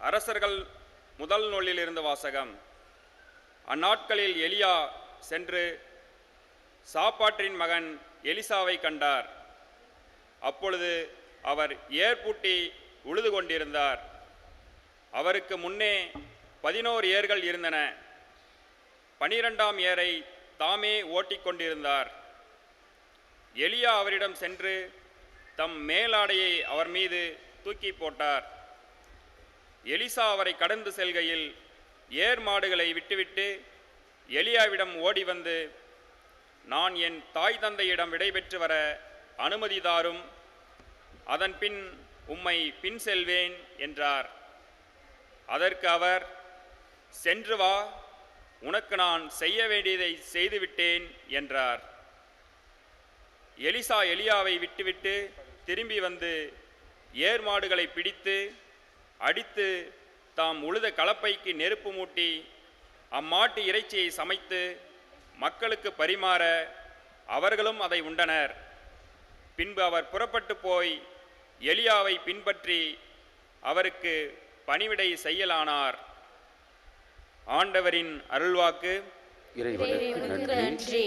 அரசர்கள் முதல் நூலிலிருந்து வாசகம். அந்நாட்களில் எலியா சென்று சாப்பாற்றின் மகன் எலிசாவை கண்டார். அப்பொழுது அவர் ஏர்பூட்டி உழுது கொண்டிருந்தார். அவருக்கு முன்னே 11 ஏர்கள் இருந்தன. 12ஆம் ஏரை தாமே ஓட்டிக்கொண்டிருந்தார். எலியா அவரிடம் சென்று தம் மேலாடையை அவர் மீது தூக்கி போட்டார். எலிசா அவரை கடந்து செல்கையில் ஏர் மாடுகளை விட்டுவிட்டு எலியாவிடம் ஓடி வந்து, நான் என் தாய் தந்தையிடம் விடைபெற்று வர அனுமதி தாரும், அதன் பின் உம்மை பின் செல்வேன் என்றார். அதற்கு அவர், சென்று வா, உனக்கு நான் செய்ய வேண்டியதை செய்துவிட்டேன் என்றார். எலிசா எலியாவை விட்டுவிட்டு திரும்பி வந்து ஏர் மாடுகளை பிடித்து அடித்து தாம் உழுத கலப்பைக்கு நெருப்பு மூட்டி அம்மாட்டு இறைச்சியை சமைத்து மக்களுக்கு பரிமாற அவர்களும் அதை உண்டனர். பின்பு அவர் புறப்பட்டு போய் எலியாவை பின்பற்றி அவருக்கு பணிவிடை செய்யலானார். ஆண்டவரின் அருள்வாக்கு. இறைவனுக்கு நன்றி.